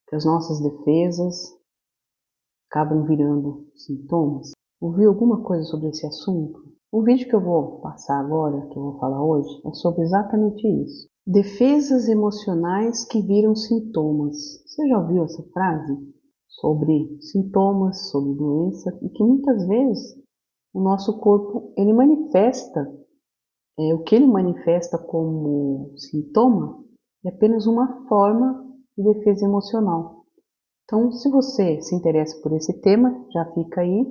que as nossas defesas acabam virando sintomas? Ouviu alguma coisa sobre esse assunto? O vídeo que eu vou passar agora, que eu vou falar hoje, é sobre exatamente isso. Defesas emocionais que viram sintomas. Você já ouviu essa frase? Sobre sintomas, sobre doença, e que muitas vezes o nosso corpo, ele manifesta, o que ele manifesta como sintoma é apenas uma forma de defesa emocional. Então, se você se interessa por esse tema, já fica aí,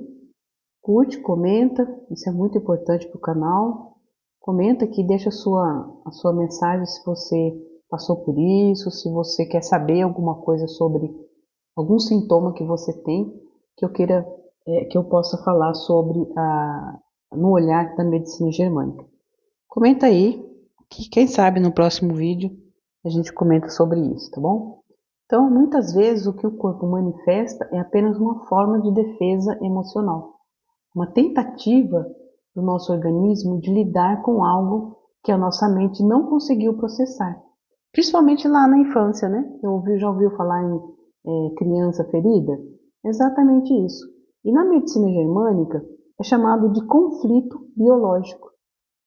curte, comenta, isso é muito importante para o canal. Comenta aqui, deixa a sua mensagem se você passou por isso, se você quer saber alguma coisa sobre algum sintoma que você tem, que eu queira, que eu possa falar sobre no olhar da medicina germânica. Comenta aí, que quem sabe no próximo vídeo a gente comenta sobre isso, tá bom? Então, muitas vezes o que o corpo manifesta é apenas uma forma de defesa emocional, uma tentativa do nosso organismo de lidar com algo que a nossa mente não conseguiu processar. Principalmente lá na infância, né? Já ouviu falar em criança ferida? Exatamente isso. E na medicina germânica é chamado de conflito biológico.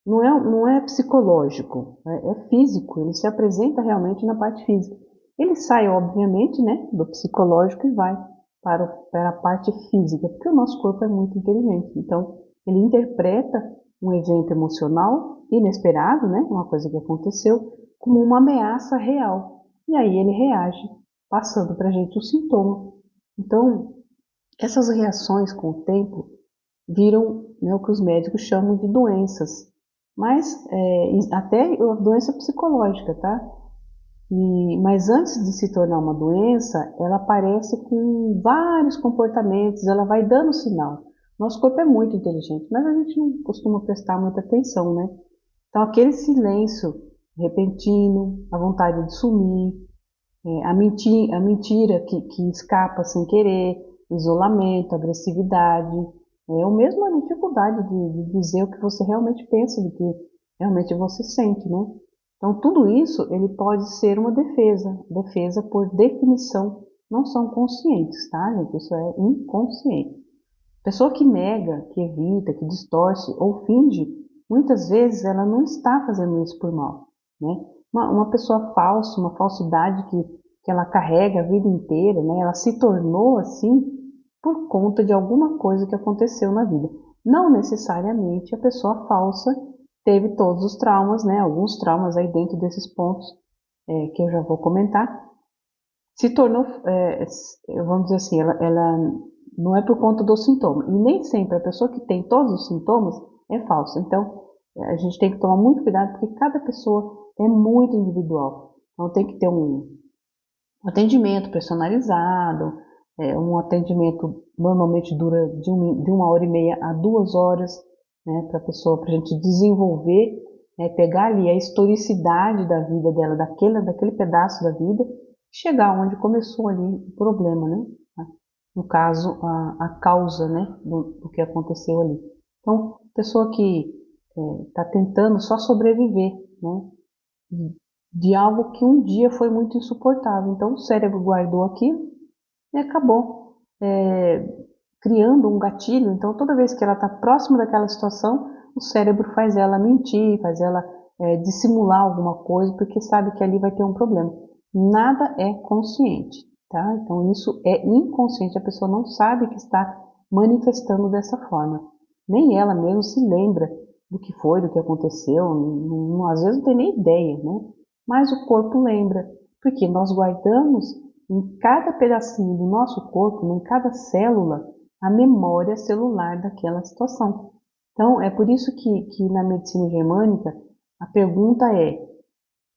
Não é psicológico, é físico, ele se apresenta realmente na parte física. Ele sai, obviamente, né, do psicológico e vai para a parte física, porque o nosso corpo é muito inteligente. Então, ele interpreta um evento emocional inesperado, né, uma coisa que aconteceu, como uma ameaça real. E aí ele reage, passando para a gente o sintoma. Então, essas reações com o tempo viram, né, o que os médicos chamam de doenças, mas até doença psicológica, tá? Mas antes de se tornar uma doença, ela aparece com vários comportamentos, ela vai dando sinal. Nosso corpo é muito inteligente, mas a gente não costuma prestar muita atenção, né? Então, aquele silêncio repentino, a vontade de sumir, a mentira que escapa sem querer, o isolamento, a agressividade, ou mesmo a dificuldade de dizer o que você realmente pensa, do que realmente você sente, né? Então, tudo isso ele pode ser uma defesa. Defesa, por definição, não são conscientes, tá, gente? Isso é inconsciente. Pessoa que nega, que evita, que distorce ou finge, muitas vezes ela não está fazendo isso por mal, né? Uma pessoa falsa, uma falsidade que ela carrega a vida inteira, né? Ela se tornou assim por conta de alguma coisa que aconteceu na vida. Não necessariamente a pessoa falsa teve todos os traumas, né? Alguns traumas aí dentro desses pontos que eu já vou comentar. Se tornou, vamos dizer assim, ela não é por conta do sintoma. E nem sempre a pessoa que tem todos os sintomas é falsa. Então, a gente tem que tomar muito cuidado, porque cada pessoa é muito individual. Então, tem que ter um atendimento personalizado, um atendimento normalmente dura de 1 hora e meia a 2 horas, né, para a gente desenvolver, pegar ali a historicidade da vida dela, daquele pedaço da vida, chegar onde começou ali o problema, né? No caso, a causa, né, do que aconteceu ali. Então, pessoa que está tentando só sobreviver, né, de algo que um dia foi muito insuportável. Então, o cérebro guardou aquilo e acabou criando um gatilho. Então, toda vez que ela está próxima daquela situação, o cérebro faz ela mentir, faz ela dissimular alguma coisa, porque sabe que ali vai ter um problema. Nada é consciente, tá? Então, isso é inconsciente. A pessoa não sabe que está manifestando dessa forma. Nem ela mesma se lembra do que foi, do que aconteceu. Às vezes não tem nem ideia, né? Mas o corpo lembra, porque nós guardamos em cada pedacinho do nosso corpo, em cada célula, a memória celular daquela situação. Então, é por isso que na medicina germânica, a pergunta é,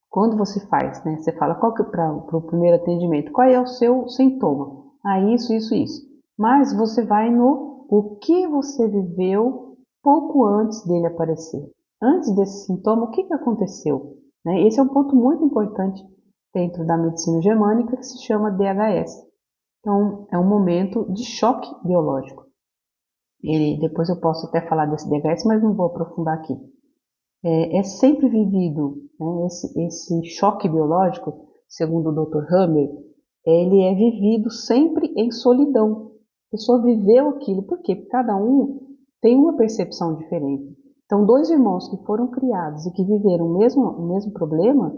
quando você faz, né? Você fala, qual que para o primeiro atendimento, qual é o seu sintoma? Ah, isso. Mas você vai no o que você viveu pouco antes dele aparecer. Antes desse sintoma, o que aconteceu? Né? Esse é um ponto muito importante dentro da medicina germânica, que se chama DHS. Então, é um momento de choque biológico. Depois eu posso até falar desse DHS, mas não vou aprofundar aqui. É sempre vivido, né, esse choque biológico, segundo o Dr. Hammer, ele é vivido sempre em solidão. A pessoa viveu aquilo, por quê? Porque cada um tem uma percepção diferente. Então, dois irmãos que foram criados e que viveram o mesmo problema,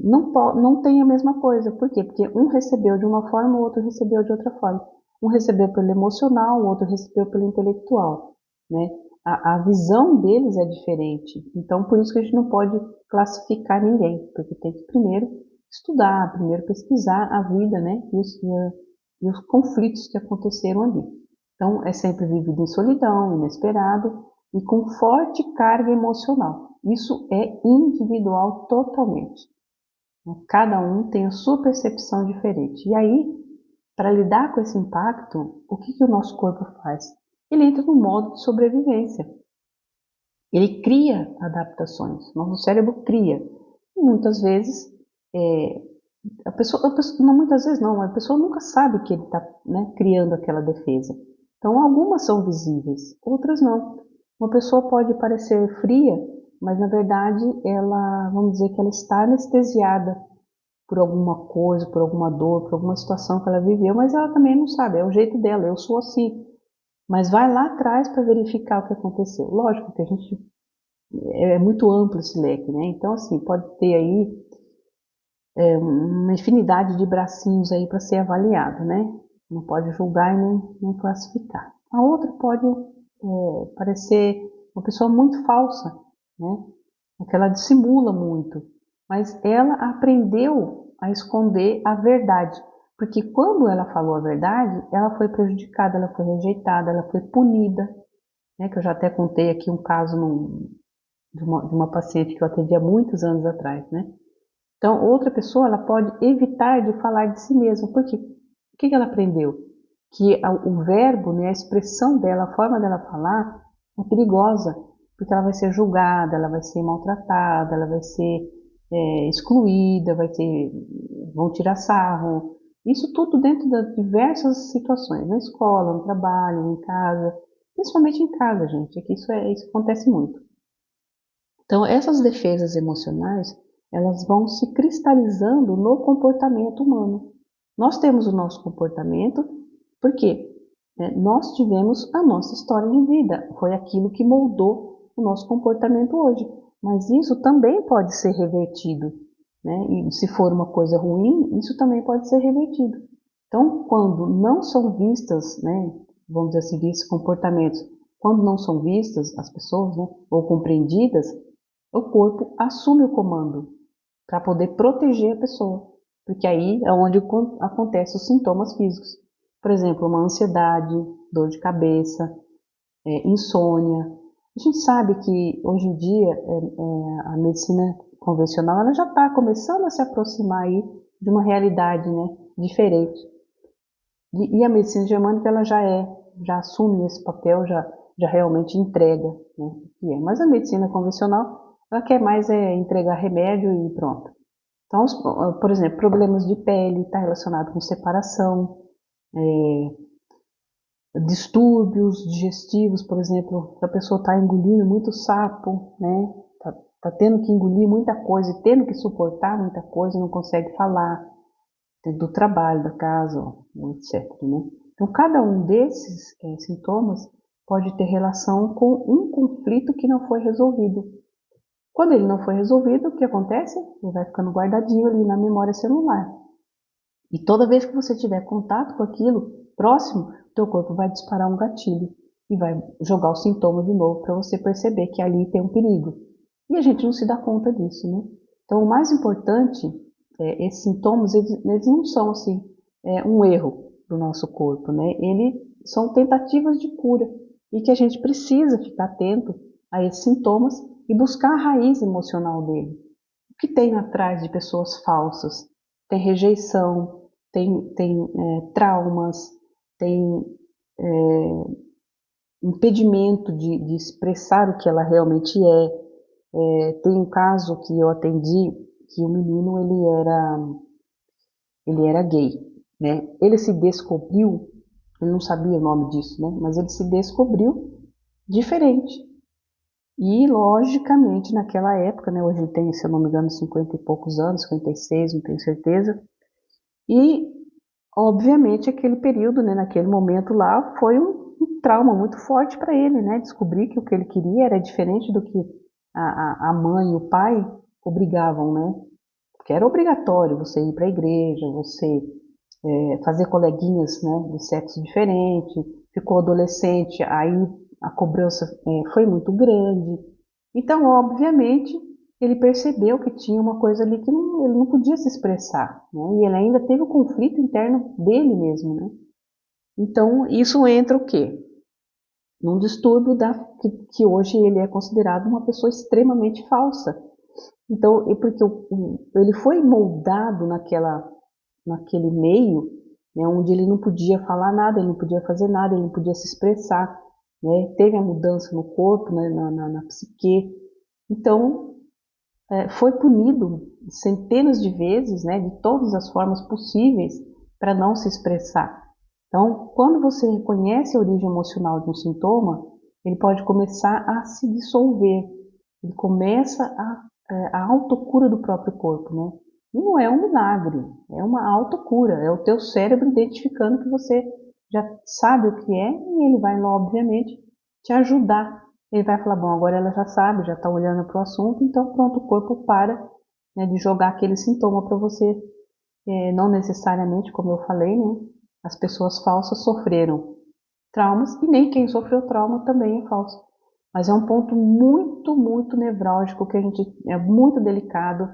não tem a mesma coisa. Por quê? Porque um recebeu de uma forma, o outro recebeu de outra forma. Um recebeu pelo emocional, o outro recebeu pelo intelectual, né? A visão deles é diferente. Então, por isso que a gente não pode classificar ninguém, porque tem que primeiro estudar, primeiro pesquisar a vida, né? E os conflitos que aconteceram ali. Então, é sempre vivido em solidão, inesperado e com forte carga emocional. Isso é individual totalmente. Cada um tem a sua percepção diferente. E aí, para lidar com esse impacto, o que o nosso corpo faz? Ele entra no modo de sobrevivência. Ele cria adaptações. Nosso cérebro cria. E muitas vezes, não muitas vezes não, a pessoa nunca sabe que ele está, né, criando aquela defesa. Então, algumas são visíveis, outras não. Uma pessoa pode parecer fria, mas na verdade vamos dizer que ela está anestesiada por alguma coisa, por alguma dor, por alguma situação que ela viveu, mas ela também não sabe, é o jeito dela, eu sou assim. Mas vai lá atrás para verificar o que aconteceu. Lógico que a gente é muito amplo esse leque, né? Então, assim, pode ter aí uma infinidade de bracinhos aí para ser avaliado, né? Não pode julgar e nem classificar. A outra pode parecer uma pessoa muito falsa, né? Porque ela dissimula muito, mas ela aprendeu a esconder a verdade, porque quando ela falou a verdade, ela foi prejudicada, ela foi rejeitada, ela foi punida, né? Que eu já até contei aqui um caso de uma paciente que eu atendi há muitos anos atrás, né? Então, outra pessoa ela pode evitar de falar de si mesma, porque o que ela aprendeu? Que o verbo, né, a expressão dela, a forma dela falar é perigosa, porque ela vai ser julgada, ela vai ser maltratada, ela vai ser excluída, vão tirar sarro. Isso tudo dentro de diversas situações, na escola, no trabalho, em casa, principalmente em casa, gente, é que isso acontece muito. Então, essas defesas emocionais, elas vão se cristalizando no comportamento humano. Nós temos o nosso comportamento, porque nós tivemos a nossa história de vida, foi aquilo que moldou o nosso comportamento hoje. Mas isso também pode ser revertido, né? E se for uma coisa ruim, isso também pode ser revertido. Então, quando não são vistas, né, vamos dizer assim, esses comportamentos, quando não são vistas as pessoas, né, ou compreendidas, o corpo assume o comando para poder proteger a pessoa, porque aí é onde acontecem os sintomas físicos. Por exemplo, uma ansiedade, dor de cabeça, insônia. A gente sabe que hoje em dia a medicina convencional ela já está começando a se aproximar aí de uma realidade, né, diferente. E a medicina germânica ela já assume esse papel, já realmente entrega, né, o que é. Mas a medicina convencional ela quer mais entregar remédio e pronto. Então, por exemplo, problemas de pele está relacionado com separação, distúrbios digestivos, por exemplo, a pessoa está engolindo muito sapo, né? Tá tendo que engolir muita coisa e tendo que suportar muita coisa, não consegue falar do trabalho, da casa, etc. Né? Então, cada um desses sintomas pode ter relação com um conflito que não foi resolvido. Quando ele não foi resolvido, o que acontece? Ele vai ficando guardadinho ali na memória celular. E toda vez que você tiver contato com aquilo próximo, teu corpo vai disparar um gatilho e vai jogar o sintoma de novo para você perceber que ali tem um perigo. E a gente não se dá conta disso, né? Então, o mais importante, esses sintomas, eles não são assim um erro do nosso corpo, né? Eles são tentativas de cura e que a gente precisa ficar atento a esses sintomas e buscar a raiz emocional dele. O que tem atrás de pessoas falsas? Tem rejeição, tem traumas, tem impedimento de expressar o que ela realmente tem um caso que eu atendi que o menino ele era gay, né? Ele se descobriu, ele não sabia o nome disso, né? Mas ele se descobriu diferente. E, logicamente, naquela época, né? Hoje ele tem, se eu não me engano, 50 e poucos anos, 56, não tenho certeza. E, obviamente, aquele período, né, naquele momento lá, foi um trauma muito forte para ele, né? Descobrir que o que ele queria era diferente do que a mãe e o pai obrigavam, né? Porque era obrigatório você ir para a igreja, você fazer coleguinhas, né, de sexo diferente, ficou adolescente, aí a cobrança foi muito grande. Então, obviamente, ele percebeu que tinha uma coisa ali que ele não podia se expressar, né? E ele ainda teve o conflito interno dele mesmo, né? Então, isso entra o quê? Num distúrbio que hoje ele é considerado uma pessoa extremamente falsa. Então, porque ele foi moldado naquele meio, né, onde ele não podia falar nada, ele não podia fazer nada, ele não podia se expressar, né? Teve a mudança no corpo, né, na psique. Então, foi punido centenas de vezes, né, de todas as formas possíveis para não se expressar. Então, quando você reconhece a origem emocional de um sintoma, ele pode começar a se dissolver, ele começa a autocura do próprio corpo, né? E não é um milagre, é uma autocura, é o teu cérebro identificando que você já sabe o que é e ele vai, obviamente, te ajudar. Ele vai falar, bom, agora ela já sabe, já está olhando para o assunto, então pronto, o corpo para, né, de jogar aquele sintoma para você. Não necessariamente, como eu falei, né, as pessoas falsas sofreram traumas e nem quem sofreu trauma também é falso. Mas é um ponto muito, muito nevrálgico que a gente é muito delicado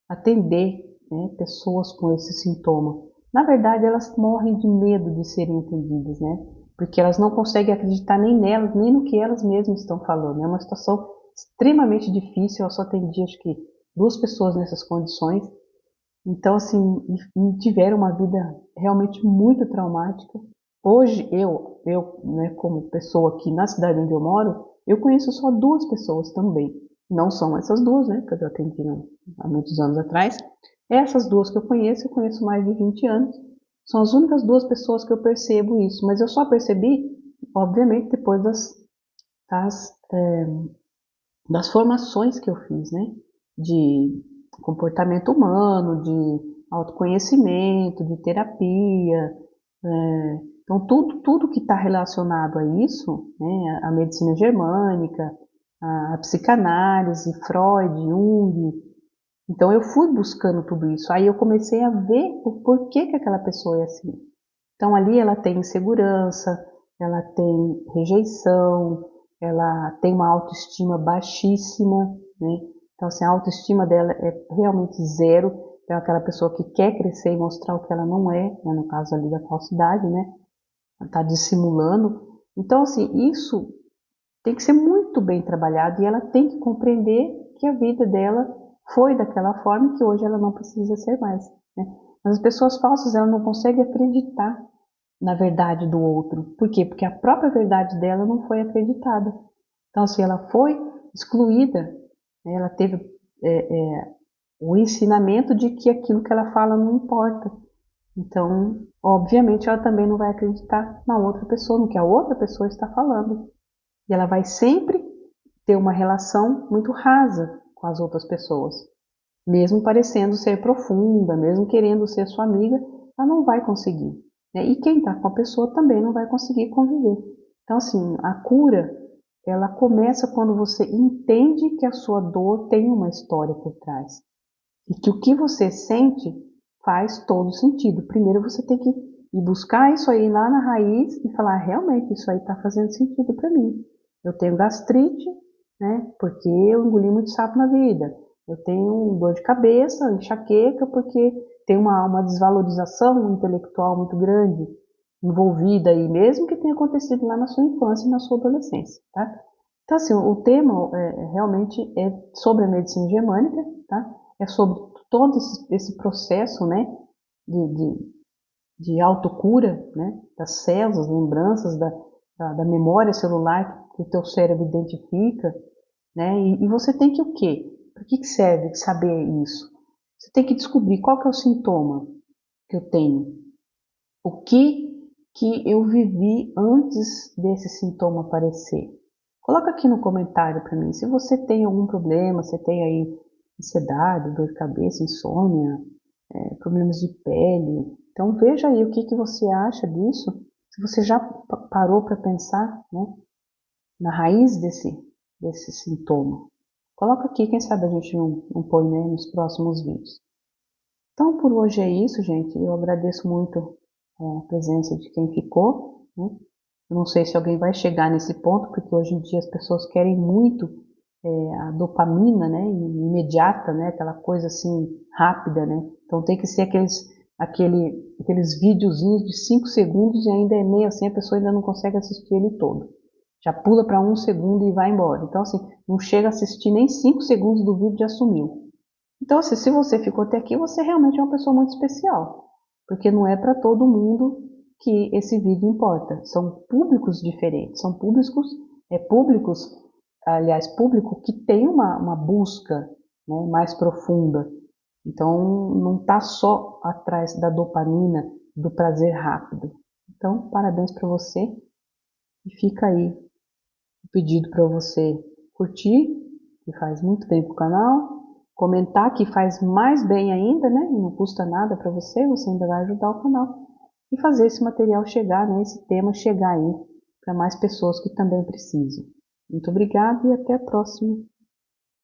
atender, né, pessoas com esse sintoma. Na verdade, elas morrem de medo de serem atendidas, né? Porque elas não conseguem acreditar nem nelas, nem no que elas mesmas estão falando. É uma situação extremamente difícil. Eu só atendi, acho que, 2 pessoas nessas condições. Então, assim, tiveram uma vida realmente muito traumática. Hoje, né, como pessoa aqui na cidade onde eu moro, eu conheço só 2 pessoas também. Não são essas 2, né, que eu atendi há muitos anos atrás. Essas 2 que eu conheço mais de 20 anos. São as únicas 2 pessoas que eu percebo isso. Mas eu só percebi, obviamente, depois das formações que eu fiz, né? De comportamento humano, de autoconhecimento, de terapia. Então, tudo que está relacionado a isso, né? A medicina germânica, a psicanálise, Freud, Jung. Então, eu fui buscando tudo isso. Aí eu comecei a ver o porquê que aquela pessoa é assim. Então ali ela tem insegurança, ela tem rejeição, ela tem uma autoestima baixíssima, né? Então assim, a autoestima dela é realmente zero, é aquela pessoa que quer crescer e mostrar o que ela não é, né? No caso ali da falsidade, né? Ela está dissimulando. Então assim, isso tem que ser muito bem trabalhado e ela tem que compreender que a vida dela foi daquela forma e que hoje ela não precisa ser mais, né? Mas as pessoas falsas, elas não conseguem acreditar na verdade do outro. Por quê? Porque a própria verdade dela não foi acreditada. Então, assim, ela foi excluída, né? Ela teve o ensinamento de que aquilo que ela fala não importa. Então, obviamente, ela também não vai acreditar na outra pessoa, no que a outra pessoa está falando. E ela vai sempre ter uma relação muito rasa com as outras pessoas. Mesmo parecendo ser profunda, mesmo querendo ser sua amiga, ela não vai conseguir, né? E quem está com a pessoa também não vai conseguir conviver. Então, assim, a cura, ela começa quando você entende que a sua dor tem uma história por trás. E que o que você sente faz todo sentido. Primeiro você tem que ir buscar isso aí lá na raiz e falar, realmente, isso aí está fazendo sentido para mim. Eu tenho gastrite, né, porque eu engoli muito sapo na vida. Eu tenho dor de cabeça, enxaqueca, porque tem uma desvalorização intelectual muito grande envolvida aí, mesmo que tenha acontecido lá na sua infância e na sua adolescência, tá? Então, assim, o tema realmente é sobre a medicina germânica, tá? É sobre todo esse processo, né, de, de, de autocura, né, das células, lembranças da memória celular que o teu cérebro identifica, né, e você tem que o quê? Para que serve saber isso? Você tem que descobrir qual que é o sintoma que eu tenho, o que eu vivi antes desse sintoma aparecer. Coloca aqui no comentário para mim se você tem algum problema, se tem aí ansiedade, dor de cabeça, insônia, problemas de pele. Então veja aí o que você acha disso, se você já parou para pensar, né, na raiz desse sintoma. Coloca aqui, quem sabe a gente não põe, né, nos próximos vídeos. Então por hoje é isso, gente. Eu agradeço muito a presença de quem ficou, né? Eu não sei se alguém vai chegar nesse ponto, porque hoje em dia as pessoas querem muito a dopamina, né, imediata, né, aquela coisa assim rápida, né. Então tem que ser aqueles videozinhos de 5 segundos e ainda é meio assim, a pessoa ainda não consegue assistir ele todo. Já pula para 1 segundo e vai embora. Então assim, não chega a assistir nem 5 segundos do vídeo e já sumiu. Então assim, se você ficou até aqui, você realmente é uma pessoa muito especial, porque não é para todo mundo que esse vídeo importa. São públicos diferentes, são públicos, aliás, público que tem uma busca, né, mais profunda. Então, não está só atrás da dopamina, do prazer rápido. Então, parabéns para você e fica aí o pedido para você curtir, que faz muito bem para o canal, comentar, que faz mais bem ainda, né? Não custa nada para você, você ainda vai ajudar o canal. E fazer esse material chegar, né? Esse tema chegar aí para mais pessoas que também precisam. Muito obrigada e até a próxima.